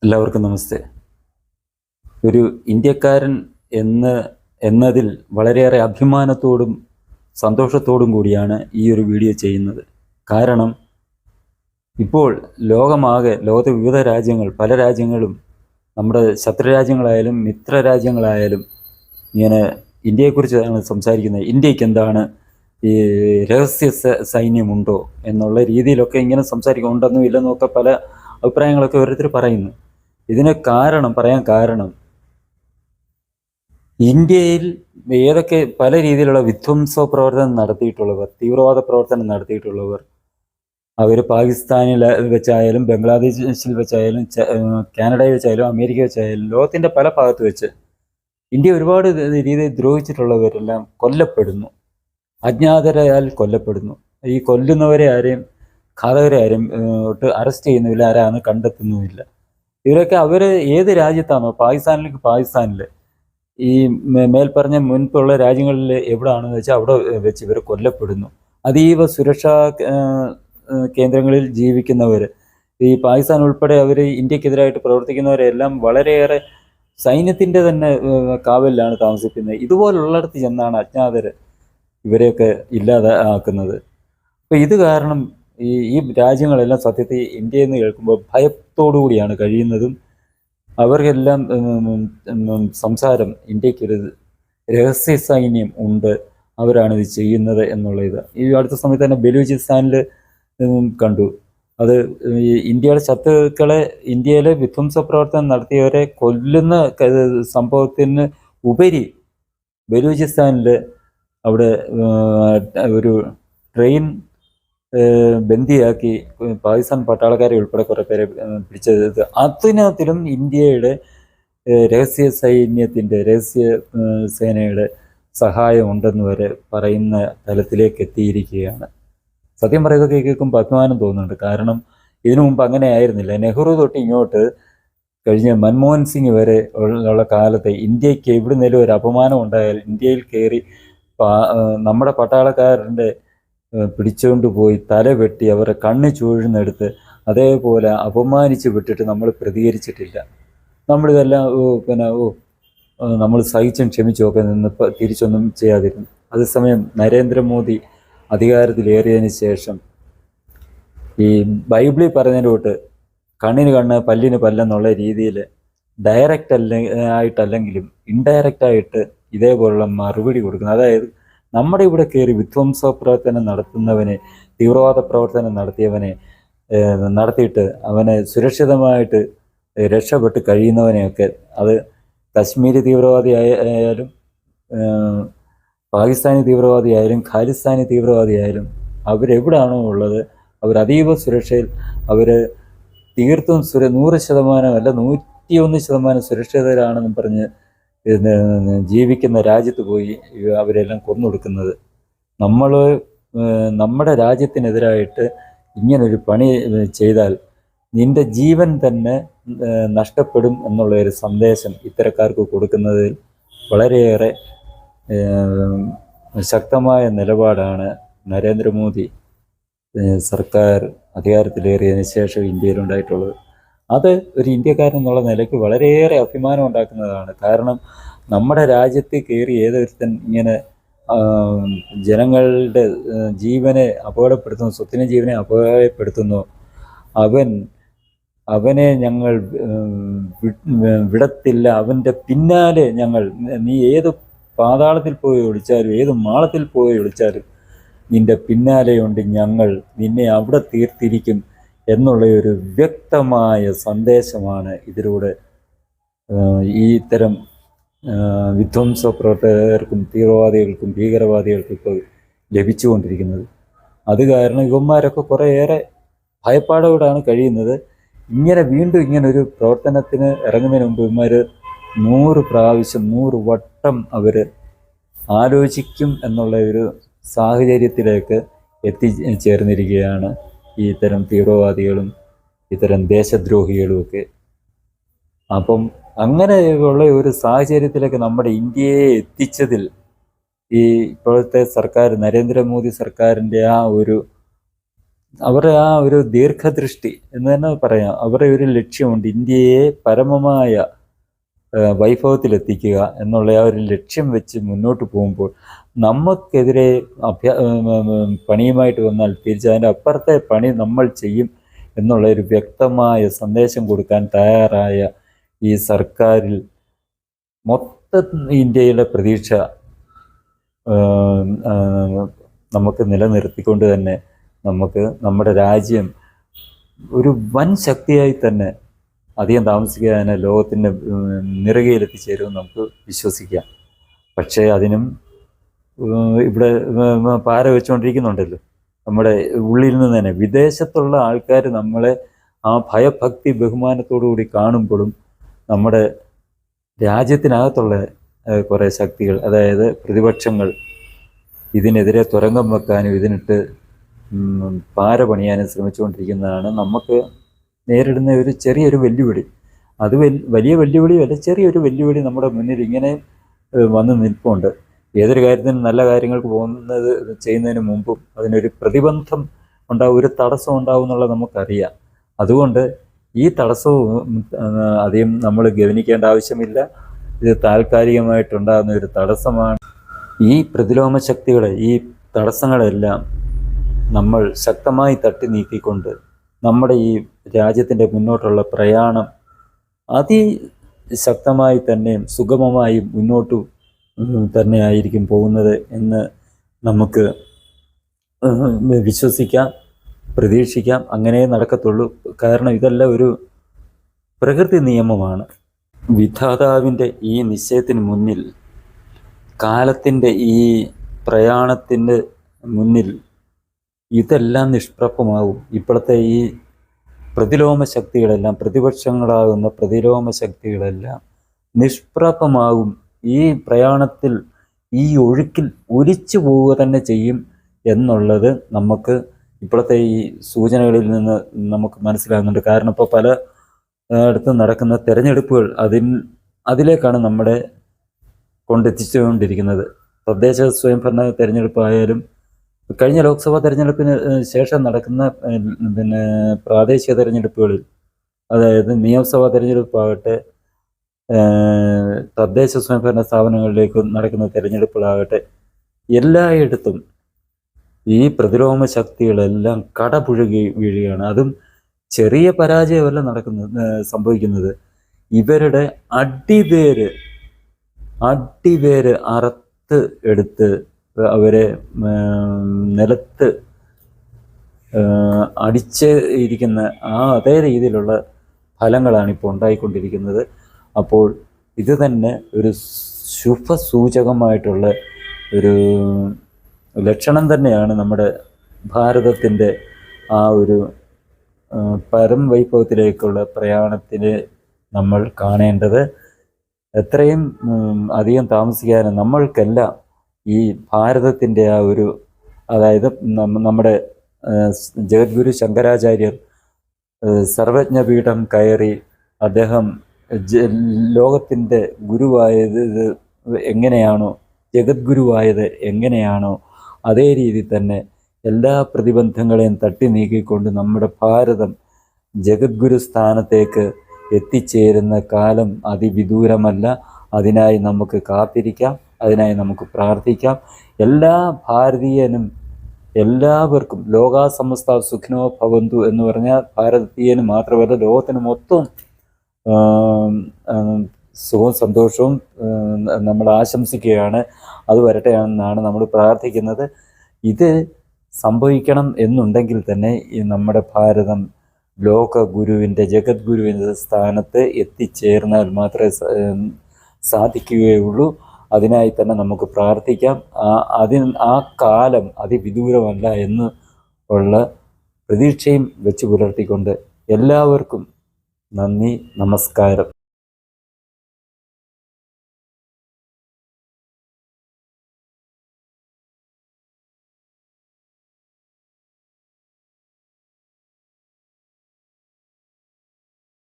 എല്ലാവർക്കും നമസ്തേ. ഒരു ഇന്ത്യക്കാരൻ എന്നതിൽ വളരെയേറെ അഭിമാനത്തോടും സന്തോഷത്തോടും കൂടിയാണ് ഈ ഒരു വീഡിയോ ചെയ്യുന്നത്. കാരണം ഇപ്പോൾ ലോകത്തെ വിവിധ രാജ്യങ്ങൾ, പല രാജ്യങ്ങളും, നമ്മുടെ ശത്രുരാജ്യങ്ങളായാലും മിത്രരാജ്യങ്ങളായാലും ഇങ്ങനെ ഇന്ത്യയെക്കുറിച്ചാണ് സംസാരിക്കുന്നത്. ഇന്ത്യക്ക് എന്താണ് ഈ രഹസ്യ സൈന്യമുണ്ടോ എന്നുള്ള രീതിയിലൊക്കെ ഇങ്ങനെ ഉണ്ടെന്നും ഇല്ലെന്നൊക്കെ പല അഭിപ്രായങ്ങളൊക്കെ ഓരോരുത്തർ പറയുന്നു. പറയാൻ കാരണം ഇന്ത്യയിൽ പല രീതിയിലുള്ള വിധ്വംസ പ്രവർത്തനം നടത്തിയിട്ടുള്ളവർ, തീവ്രവാദ പ്രവർത്തനം നടത്തിയിട്ടുള്ളവർ, അവർ പാകിസ്ഥാനിൽ വെച്ചായാലും ബംഗ്ലാദേശിൽ വെച്ചായാലും കാനഡയിൽ വെച്ചായാലും അമേരിക്ക വെച്ചായാലും ലോകത്തിൻ്റെ പല ഭാഗത്ത് വെച്ച് ഇന്ത്യ ഒരുപാട് രീതിയിൽ ദ്രോഹിച്ചിട്ടുള്ളവരെല്ലാം കൊല്ലപ്പെടുന്നു, അജ്ഞാതരായാൽ കൊല്ലപ്പെടുന്നു. ഈ കൊല്ലുന്നവരെ ഘാതകരെ ആരെയും അറസ്റ്റ് ചെയ്യുന്നില്ല, ആരാന്ന് കണ്ടെത്തുന്നുമില്ല. ഇവരൊക്കെ ഏത് രാജ്യത്താണോ, പാകിസ്ഥാനിൽ ഈ മേൽപ്പറഞ്ഞ മുൻപുള്ള രാജ്യങ്ങളിൽ എവിടെയാണെന്ന് വെച്ചാൽ അവിടെ വെച്ച് ഇവർ കൊല്ലപ്പെടുന്നു. അതീവ സുരക്ഷാ കേന്ദ്രങ്ങളിൽ ജീവിക്കുന്നവർ, ഈ പാകിസ്ഥാൻ ഉൾപ്പെടെ അവർ ഇന്ത്യക്കെതിരായിട്ട് പ്രവർത്തിക്കുന്നവരെല്ലാം വളരെയേറെ സൈന്യത്തിൻ്റെ തന്നെ കാവലിലാണ് താമസിക്കുന്നത്. ഇതുപോലുള്ളിടത്ത് ചെന്നാണ് അജ്ഞാതർ ഇവരെയൊക്കെ ഇല്ലാതാക്കുന്നത്. അപ്പോൾ ഇത് കാരണം ഈ രാജ്യങ്ങളെല്ലാം സത്യത്തിൽ ഇന്ത്യയിൽ നിന്ന് കേൾക്കുമ്പോൾ ഭയത്തോടു കൂടിയാണ് കഴിയുന്നതും. അവർക്കെല്ലാം സംസാരം ഇന്ത്യക്കൊരു രഹസ്യ സൈന്യം ഉണ്ട്, അവരാണ് ഇത് ചെയ്യുന്നത് എന്നുള്ള ഈ അടുത്ത സമയത്ത് തന്നെ ബലൂചിസ്ഥാനിൽ കണ്ടു. അത് ഇന്ത്യയുടെ ശത്രുക്കളെ, ഇന്ത്യയിലെ വിധ്വംസ പ്രവർത്തനം നടത്തിയവരെ കൊല്ലുന്ന സംഭവത്തിന് ഉപരി ബലൂചിസ്ഥാനിൽ അവിടെ ഒരു ട്രെയിൻ ബന്ദിയാക്കി പാകിസ്ഥാൻ പട്ടാളക്കാരെ ഉൾപ്പെടെ കുറേ പേരെ പിടിച്ചത്. അതിനകത്തിലും ഇന്ത്യയുടെ രഹസ്യ സേനയുടെ സഹായം ഉണ്ടെന്ന് വരെ പറയുന്ന തലത്തിലേക്ക് എത്തിയിരിക്കുകയാണ്. സത്യം പറയുന്നത് കേൾക്കുമ്പോൾ അഭിമാനം തോന്നുന്നുണ്ട്. കാരണം ഇതിനു മുമ്പ് അങ്ങനെ ആയിരുന്നില്ല. നെഹ്റു തൊട്ട് ഇങ്ങോട്ട് കഴിഞ്ഞ മൻമോഹൻ സിംഗ് വരെ ഉള്ള കാലത്ത് ഇന്ത്യക്ക് എവിടുന്നേലും ഒരു അപമാനം ഉണ്ടായാൽ ഇന്ത്യയിൽ കയറി നമ്മുടെ പട്ടാളക്കാരൻ്റെ പിടിച്ചുകൊണ്ട് പോയി തല വെട്ടി അവരെ കണ്ണ് ചൂഴ്ന്നെടുത്ത് അതേപോലെ അപമാനിച്ച് വിട്ടിട്ട് നമ്മൾ പ്രതികരിച്ചിട്ടില്ല. നമ്മളിതെല്ലാം നമ്മൾ സഹിച്ചും ക്ഷമിച്ചും ഒക്കെ നിന്ന് തിരിച്ചൊന്നും ചെയ്യാതിരുന്നു. അതേസമയം നരേന്ദ്രമോദി അധികാരത്തിലേറിയതിന് ശേഷം ഈ ബൈബിളിൽ പറഞ്ഞതിൻ്റെ തൊട്ട് കണ്ണിന് കണ്ണ് പല്ലിന് പല്ലെന്നുള്ള രീതിയിൽ ആയിട്ടല്ലെങ്കിലും ഇൻഡയറക്റ്റായിട്ട് ഇതേപോലുള്ള മറുപടി കൊടുക്കുന്നത്. അതായത് നമ്മുടെ ഇവിടെ കയറി വിധ്വംസ പ്രവർത്തനം നടത്തുന്നവനെ, തീവ്രവാദ പ്രവർത്തനം നടത്തിയിട്ട് അവനെ സുരക്ഷിതമായിട്ട് രക്ഷപ്പെട്ട് കഴിയുന്നവനെയൊക്കെ, അത് കശ്മീരി തീവ്രവാദിയായാലും പാകിസ്ഥാനി തീവ്രവാദിയായാലും ഖാലിസ്ഥാനി തീവ്രവാദിയായാലും അവരെവിടാണോ ഉള്ളത് അവർ അതീവ സുരക്ഷയിൽ, അവർ തീർത്തും 100% അല്ല 101% സുരക്ഷിതരാണെന്നും പറഞ്ഞ് ജീവിക്കുന്ന രാജ്യത്ത് പോയി അവരെല്ലാം കൊന്നൊടുക്കുന്നത്. നമ്മുടെ രാജ്യത്തിനെതിരായിട്ട് ഇങ്ങനൊരു പണി ചെയ്താൽ നിന്റെ ജീവൻ തന്നെ നഷ്ടപ്പെടും എന്നുള്ള ഒരു സന്ദേശം ഇത്തരക്കാർക്ക് കൊടുക്കുന്നതിൽ വളരെയേറെ ശക്തമായ നിലപാടാണ് നരേന്ദ്രമോദി സർക്കാർ അധികാരത്തിലേറിയതിന് ശേഷം ഇന്ത്യയിലുണ്ടായിട്ടുള്ളത്. അത് ഒരു ഇന്ത്യക്കാരൻ എന്നുള്ള നിലയ്ക്ക് വളരെയേറെ അഭിമാനം ഉണ്ടാക്കുന്നതാണ്. കാരണം നമ്മുടെ രാജ്യത്ത് കയറി ഏതൊരുത്തൻ ഇങ്ങനെ ജനങ്ങളുടെ ജീവനെ അപകടപ്പെടുത്തുന്നു, സ്വത്തിൻ്റെ ജീവനെ അപകടപ്പെടുത്തുന്നു, അവനെ ഞങ്ങൾ വിടത്തില്ല, അവൻ്റെ പിന്നാലെ നീ ഏത് പാതാളത്തിൽ പോയി ഒളിച്ചാലും ഏത് മാളത്തിൽ പോയി ഒളിച്ചാലും നിൻ്റെ പിന്നാലെയുണ്ട് ഞങ്ങൾ, നിന്നെ അവിടെ തീർത്തിരിക്കും എന്നുള്ള ഒരു വ്യക്തമായ സന്ദേശമാണ് ഇതിലൂടെ ഈ ഇത്തരം വിധ്വംസ പ്രവർത്തകർക്കും തീവ്രവാദികൾക്കും ഭീകരവാദികൾക്കും ഇപ്പോൾ ലഭിച്ചുകൊണ്ടിരിക്കുന്നത്. അത് കാരണം ഇവന്മാരൊക്കെ കുറേയേറെ ഭയപ്പാടോടാണ് കഴിയുന്നത്. വീണ്ടും ഇങ്ങനൊരു പ്രവർത്തനത്തിന് ഇറങ്ങുന്നതിന് മുമ്പ് ഇവന്മാർ 100 പ്രാവശ്യം 100 വട്ടം അവർ ആലോചിക്കും എന്നുള്ള ഒരു സാഹചര്യത്തിലേക്ക് എത്തിച്ചേർന്നിരിക്കുകയാണ് ഈ ഇത്തരം തീവ്രവാദികളും ഇത്തരം ദേശദ്രോഹികളുമൊക്കെ. അപ്പം അങ്ങനെയുള്ള ഒരു സാഹചര്യത്തിലേക്ക് നമ്മുടെ ഇന്ത്യയെ എത്തിച്ചതിൽ ഈ ഇപ്പോഴത്തെ സർക്കാർ, നരേന്ദ്രമോദി സർക്കാരിൻ്റെ ആ ഒരു അവരുടെ ആ ഒരു ദീർഘദൃഷ്ടി എന്ന് തന്നെ പറയാം. അവരുടെ ഒരു ലക്ഷ്യമുണ്ട്, ഇന്ത്യയെ പരമമായ വൈഭവത്തിലെത്തിക്കുക എന്നുള്ള ആ ഒരു ലക്ഷ്യം വെച്ച് മുന്നോട്ട് പോകുമ്പോൾ നമുക്കെതിരെ പണിയുമായിട്ട് വന്നാൽ തിരിച്ച് അതിൻ്റെ അപ്പുറത്തെ പണി നമ്മൾ ചെയ്യും എന്നുള്ള ഒരു വ്യക്തമായ സന്ദേശം കൊടുക്കാൻ തയ്യാറായ ഈ സർക്കാരിൽ മൊത്തം ഇന്ത്യയിലെ പ്രതീക്ഷ നമുക്ക് നിലനിർത്തിക്കൊണ്ട് തന്നെ നമുക്ക് നമ്മുടെ രാജ്യം ഒരു വൻ ശക്തിയായി തന്നെ അധികം താമസിക്കാതെ ലോകത്തിൻ്റെ നെറുകയിലെത്തിച്ചേരുമെന്ന് നമുക്ക് വിശ്വസിക്കാം. പക്ഷേ അതിനും ഇവിടെ പാര വെച്ചുകൊണ്ടിരിക്കുന്നുണ്ടല്ലോ. നമ്മുടെ ഉള്ളിൽ നിന്ന് തന്നെ വിദേശത്തുള്ള ആൾക്കാർ നമ്മളെ ആ ഭയഭക്തി ബഹുമാനത്തോടു കൂടി കാണുമ്പോഴും നമ്മുടെ രാജ്യത്തിനകത്തുള്ള കുറേ ശക്തികൾ, അതായത് പ്രതിപക്ഷങ്ങൾ, ഇതിനെതിരെ തുരങ്കം വെക്കാനും ഇതിനിട്ട് പാര പണിയാനും ശ്രമിച്ചുകൊണ്ടിരിക്കുന്നതാണ് നമുക്ക് നേരിടുന്ന ഒരു ചെറിയൊരു വെല്ലുവിളി. അത് വലിയ വെല്ലുവിളിയല്ല, ചെറിയൊരു വെല്ലുവിളി നമ്മുടെ മുന്നിൽ ഇങ്ങനെ വന്ന് നിൽപ്പുണ്ട്. ഏതൊരു കാര്യത്തിനും നല്ല കാര്യങ്ങൾക്ക് ചെയ്യുന്നതിന് മുമ്പും അതിനൊരു പ്രതിബന്ധം ഉണ്ടാവും, ഒരു തടസ്സം ഉണ്ടാവും എന്നുള്ളത് നമുക്കറിയാം. അതുകൊണ്ട് ഈ തടസ്സവും അധികം നമ്മൾ ഗവനിക്കേണ്ട ആവശ്യമില്ല. ഇത് താൽക്കാലികമായിട്ടുണ്ടാകുന്ന ഒരു തടസ്സമാണ്. ഈ പ്രതിലോമ ശക്തികളെ, ഈ തടസ്സങ്ങളെല്ലാം നമ്മൾ ശക്തമായി തട്ടി നീക്കിക്കൊണ്ട് നമ്മുടെ ഈ രാജ്യത്തിൻ്റെ മുന്നോട്ടുള്ള പ്രയാണം അതിശക്തമായി തന്നെയും സുഗമമായും മുന്നോട്ടു തന്നെ ആയിരിക്കും പോകുന്നത് എന്ന് നമുക്ക് വിശ്വസിക്കാം, പ്രതീക്ഷിക്കാം. അങ്ങനെ നടക്കത്തുള്ളൂ. കാരണം ഇതെല്ലാം ഒരു പ്രകൃതി നിയമമാണ്. വിധാതാവിൻ്റെ ഈ നിശ്ചയത്തിന് മുന്നിൽ, കാലത്തിൻ്റെ ഈ പ്രയാണത്തിൻ്റെ മുന്നിൽ ഇതെല്ലാം നിഷ്പ്രഭമാവും. ഇപ്പോഴത്തെ ഈ പ്രതിലോമ ശക്തികളെല്ലാം, പ്രതിപക്ഷങ്ങളാകുന്ന പ്രതിലോമ ശക്തികളെല്ലാം നിഷ്പ്രഭമാകും. ഈ പ്രയാണത്തിൽ, ഈ ഒഴുക്കിൽ ഒലിച്ചു പോവുക തന്നെ ചെയ്യും എന്നുള്ളത് നമുക്ക് ഇപ്പോഴത്തെ ഈ സൂചനകളിൽ നിന്ന് നമുക്ക് മനസ്സിലാകുന്നുണ്ട്. കാരണം ഇപ്പോൾ പല ഇടത്തും നടക്കുന്ന തെരഞ്ഞെടുപ്പുകൾ അതിലേക്കാണ് നമ്മളെ കൊണ്ടെത്തിച്ചുകൊണ്ടിരിക്കുന്നത്. തദ്ദേശ സ്വയംഭരണ തെരഞ്ഞെടുപ്പായാലും കഴിഞ്ഞ ലോക്സഭാ തെരഞ്ഞെടുപ്പിന് ശേഷം നടക്കുന്ന പ്രാദേശിക തെരഞ്ഞെടുപ്പുകളിൽ, അതായത് നിയമസഭാ തെരഞ്ഞെടുപ്പാകട്ടെ, തദ്ദേശ സ്വയംഭരണ സ്ഥാപനങ്ങളിലേക്ക് നടക്കുന്ന തെരഞ്ഞെടുപ്പുകളാകട്ടെ, എല്ലായിടത്തും ഈ പ്രതിലോമ ശക്തികളെല്ലാം കടപുഴകി വീഴുകയാണ്. അതും ചെറിയ പരാജയമല്ല സംഭവിക്കുന്നത്. ഇവരുടെ അടിവേര് അറുത്ത് എടുത്ത് അവരെ നിലത്ത് അടിച്ച് ഇരിക്കുന്ന അതേ രീതിയിലുള്ള ഫലങ്ങളാണ് ഇപ്പോൾ ഉണ്ടായിക്കൊണ്ടിരിക്കുന്നത്. അപ്പോൾ ഇത് തന്നെ ഒരു ശുഭസൂചകമായിട്ടുള്ള ഒരു ലക്ഷണം തന്നെയാണ് നമ്മുടെ ഭാരതത്തിൻ്റെ ആ ഒരു പരംവൈഭവത്തിലേക്കുള്ള പ്രയാണത്തിന് നമ്മൾ കാണേണ്ടത്. എത്രയും അധികം താമസിക്കാതെ നമ്മൾക്കെല്ലാം ഈ ഭാരതത്തിൻ്റെ ആ ഒരു, അതായത് നമ്മുടെ ജഗദ്ഗുരു ശങ്കരാചാര്യർ സർവജ്ഞപീഠം കയറി അദ്ദേഹം ലോകത്തിൻ്റെ ഗുരുവായത് എങ്ങനെയാണോ, ജഗദ്ഗുരുവായത് എങ്ങനെയാണോ, അതേ രീതിയിൽ തന്നെ എല്ലാ പ്രതിബന്ധങ്ങളെയും തട്ടി നീക്കിക്കൊണ്ട് നമ്മുടെ ഭാരതം ജഗദ്ഗുരു സ്ഥാനത്തേക്ക് എത്തിച്ചേരുന്ന കാലം അതിവിദൂരമല്ല. അതിനായി നമുക്ക് കാത്തിരിക്കാം, അതിനായി നമുക്ക് പ്രാർത്ഥിക്കാം. എല്ലാ ഭാരതീയനും, എല്ലാവർക്കും ലോകാ സമസ്ത സുഖിനോ ഭവന്തു എന്ന് പറഞ്ഞാൽ ഭാരതീയന് മാത്രമല്ല ലോകത്തിന് മൊത്തം സുഖവും സന്തോഷവും നമ്മൾ ആശംസിക്കുകയാണ്. അത് വരട്ടെ എന്നാണ് നമ്മൾ പ്രാർത്ഥിക്കുന്നത്. ഇത് സംഭവിക്കണം എന്നുണ്ടെങ്കിൽ തന്നെ ഈ നമ്മുടെ ഭാരതം ലോകഗുരുവിൻ്റെ, ജഗദ്ഗുരുവിൻ്റെ സ്ഥാനത്ത് എത്തിച്ചേർന്നാൽ മാത്രമേ സാധിക്കുകയുള്ളൂ. അതിനായി തന്നെ നമുക്ക് പ്രാർത്ഥിക്കാം. ആ കാലം അതിവിദൂരമല്ല എന്ന് ഉള്ള പ്രതീക്ഷയും വെച്ച് പുലർത്തിക്കൊണ്ട് എല്ലാവർക്കും നന്ദി, നമസ്കാരം.